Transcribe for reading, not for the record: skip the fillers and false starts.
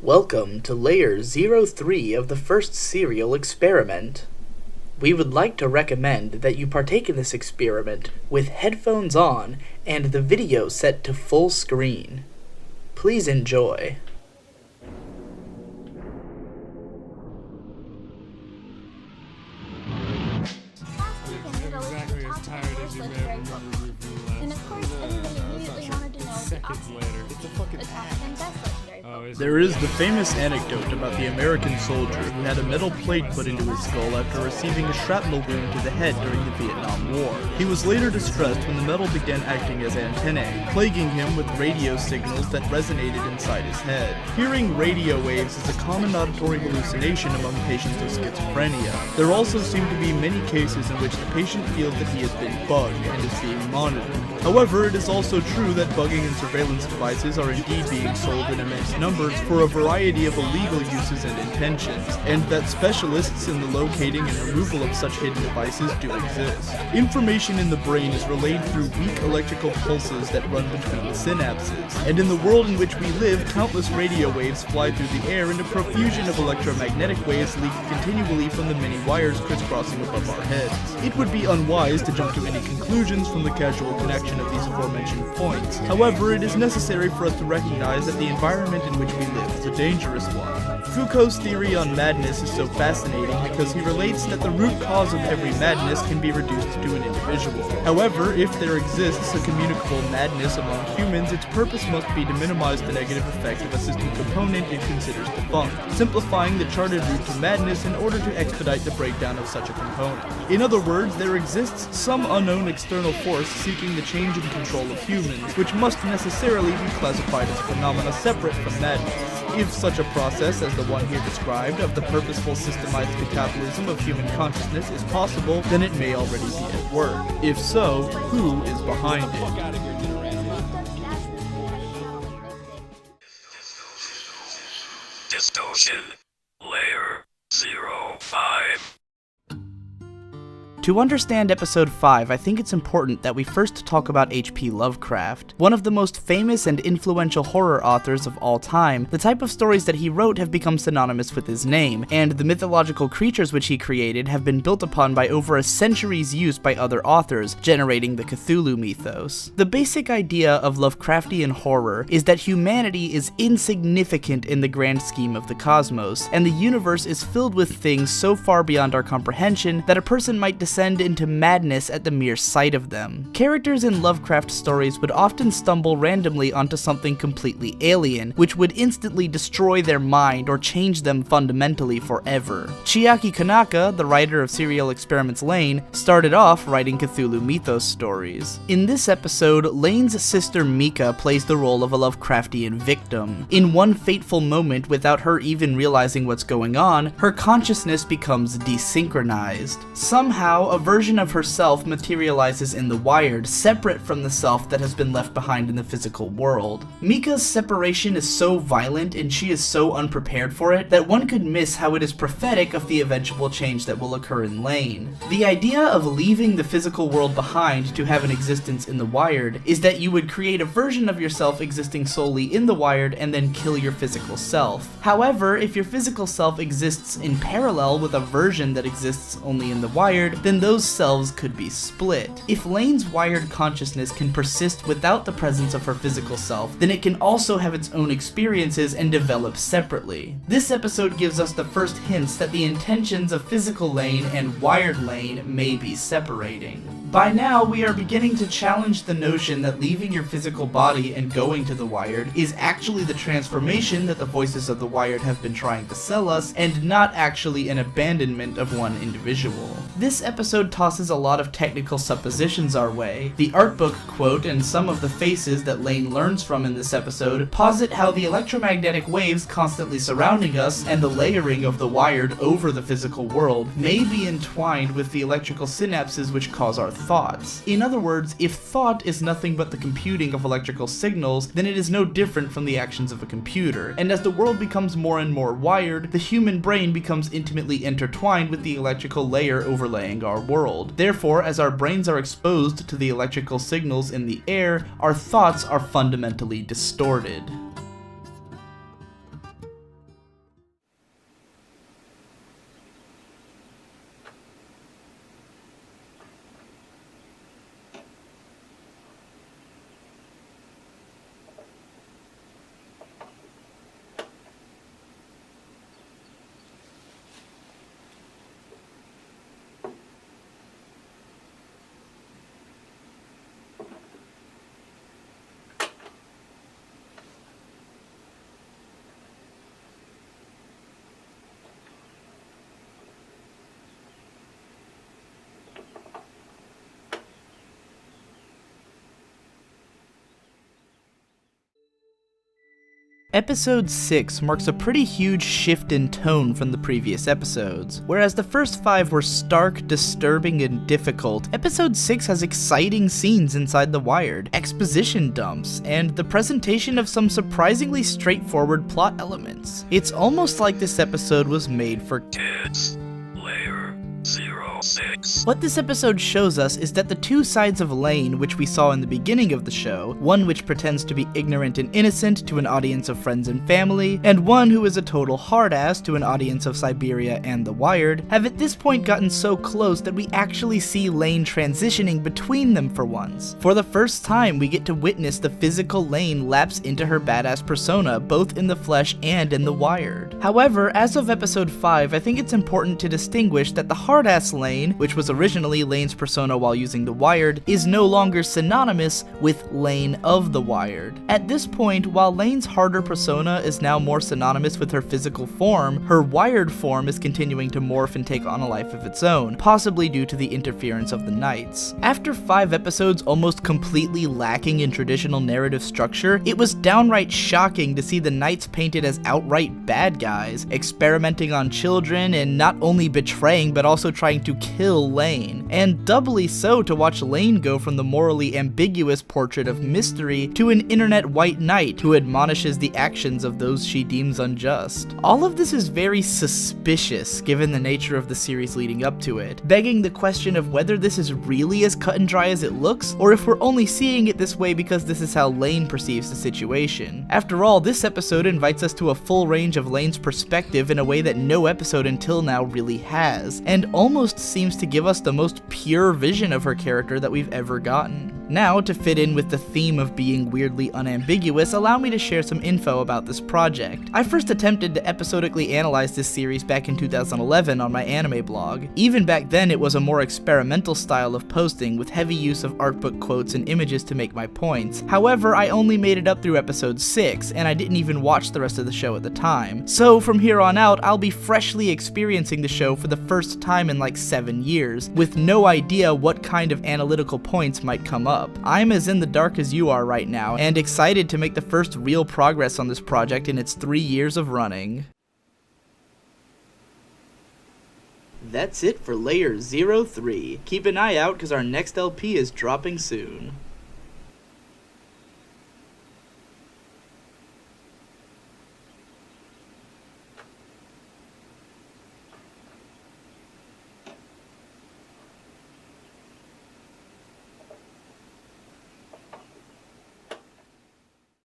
Welcome to Layer 03 of the first serial experiment. We would like to recommend that you partake in this experiment with headphones on and the video set to full screen. Please enjoy. Exactly as tired as you may have remembered And of course, everybody immediately wanted to know seconds later. It's a fucking the top 10 best legendary Pokemon. There is the famous anecdote about the American soldier who had a metal plate put into his skull after receiving a shrapnel wound to the head during the Vietnam War. He was later distressed when the metal began acting as antennae, plaguing him with radio signals that resonated inside his head. Hearing radio waves is a common auditory hallucination among patients of schizophrenia. There also seem to be many cases in which the patient feels that he has been bugged and is being monitored. However, it is also true that bugging and surveillance devices are indeed being sold in immense numbers for a variety of illegal uses and intentions, and that specialists in the locating and removal of such hidden devices do exist. Information in the brain is relayed through weak electrical pulses that run between synapses, and in the world in which we live, countless radio waves fly through the air and a profusion of electromagnetic waves leak continually from the many wires crisscrossing above our heads. It would be unwise to jump to any conclusions from the casual connection of these aforementioned points. However, it is necessary for us to recognize that the environment in which we live is a dangerous one. Foucault's theory on madness is so fascinating because he relates that the root cause of every madness can be reduced to an individual. However, if there exists a communicable madness among humans, its purpose must be to minimize the negative effect of a system component it considers defunct, simplifying the charted route to madness in order to expedite the breakdown of such a component. In other words, there exists some unknown external force seeking the change and control of humans, which must necessarily be classified as a phenomena separate from madness. If such a process as the one here described of the purposeful systemized metabolism of human consciousness is possible, then it may already be at work. If so, who is behind it? Distortion, Layer 05. To understand episode 5, I think it's important that we first talk about H.P. Lovecraft. One of the most famous and influential horror authors of all time, the type of stories that he wrote have become synonymous with his name, and the mythological creatures which he created have been built upon by over a century's use by other authors, generating the Cthulhu mythos. The basic idea of Lovecraftian horror is that humanity is insignificant in the grand scheme of the cosmos, and the universe is filled with things so far beyond our comprehension that a person might descend into madness at the mere sight of them. Characters in Lovecraft stories would often stumble randomly onto something completely alien, which would instantly destroy their mind or change them fundamentally forever. Chiaki Kanaka, the writer of serial experiments Lain, started off writing Cthulhu mythos stories. In this episode, Lain's sister Mika plays the role of a Lovecraftian victim. In one fateful moment, without her even realizing what's going on, her consciousness becomes desynchronized. Somehow, a version of herself materializes in the Wired, separate from the self that has been left behind in the physical world. Mika's separation is so violent and she is so unprepared for it that one could miss how it is prophetic of the eventual change that will occur in Lain. The idea of leaving the physical world behind to have an existence in the Wired is that you would create a version of yourself existing solely in the Wired and then kill your physical self. However, if your physical self exists in parallel with a version that exists only in the Wired, then those selves could be split. If Lain's wired consciousness can persist without the presence of her physical self, then it can also have its own experiences and develop separately. This episode gives us the first hints that the intentions of physical Lain and wired Lain may be separating. By now, we are beginning to challenge the notion that leaving your physical body and going to the Wired is actually the transformation that the voices of the Wired have been trying to sell us, and not actually an abandonment of one individual. This episode tosses a lot of technical suppositions our way. The art book quote and some of the faces that Lain learns from in this episode posit how the electromagnetic waves constantly surrounding us and the layering of the Wired over the physical world may be entwined with the electrical synapses which cause our thoughts. In other words, if thought is nothing but the computing of electrical signals, then it is no different from the actions of a computer. And as the world becomes more and more wired, the human brain becomes intimately intertwined with the electrical layer overlaying our world. Therefore, as our brains are exposed to the electrical signals in the air, our thoughts are fundamentally distorted. Episode 6 marks a pretty huge shift in tone from the previous episodes. Whereas the first 5 were stark, disturbing, and difficult, Episode 6 has exciting scenes inside the Wired, exposition dumps, and the presentation of some surprisingly straightforward plot elements. It's almost like this episode was made for Kids. Layer 06. What this episode shows us is that the two sides of Lain, which we saw in the beginning of the show, one which pretends to be ignorant and innocent to an audience of friends and family, and one who is a total hard-ass to an audience of Siberia and the Wired, have at this point gotten so close that we actually see Lain transitioning between them for once. For the first time, we get to witness the physical Lain lapse into her badass persona, both in the flesh and in the Wired. However, as of episode 5, I think it's important to distinguish that the hard-ass Lain, which was originally Lain's persona while using the Wired, is no longer synonymous with Lain of the Wired. At this point, while Lain's harder persona is now more synonymous with her physical form, her Wired form is continuing to morph and take on a life of its own, possibly due to the interference of the Knights. After 5 episodes almost completely lacking in traditional narrative structure, it was downright shocking to see the Knights painted as outright bad guys, experimenting on children and not only betraying but also trying to kill Lain, and doubly so to watch Lain go from the morally ambiguous portrait of mystery to an internet white knight who admonishes the actions of those she deems unjust. All of this is very suspicious given the nature of the series leading up to it, begging the question of whether this is really as cut and dry as it looks, or if we're only seeing it this way because this is how Lain perceives the situation. After all, this episode invites us to a full range of Lain's perspective in a way that no episode until now really has, and almost seems to give us the most pure vision of her character that we've ever gotten. Now, to fit in with the theme of being weirdly unambiguous, allow me to share some info about this project. I first attempted to episodically analyze this series back in 2011 on my anime blog. Even back then, it was a more experimental style of posting with heavy use of art book quotes and images to make my points. However, I only made it up through episode 6, and I didn't even watch the rest of the show at the time. So from here on out, I'll be freshly experiencing the show for the first time in like 7 years, with no idea what kind of analytical points might come up. I'm as in the dark as you are right now, and excited to make the first real progress on this project in its 3 years of running. That's it for Layer 03. Keep an eye out because our next LP is dropping soon.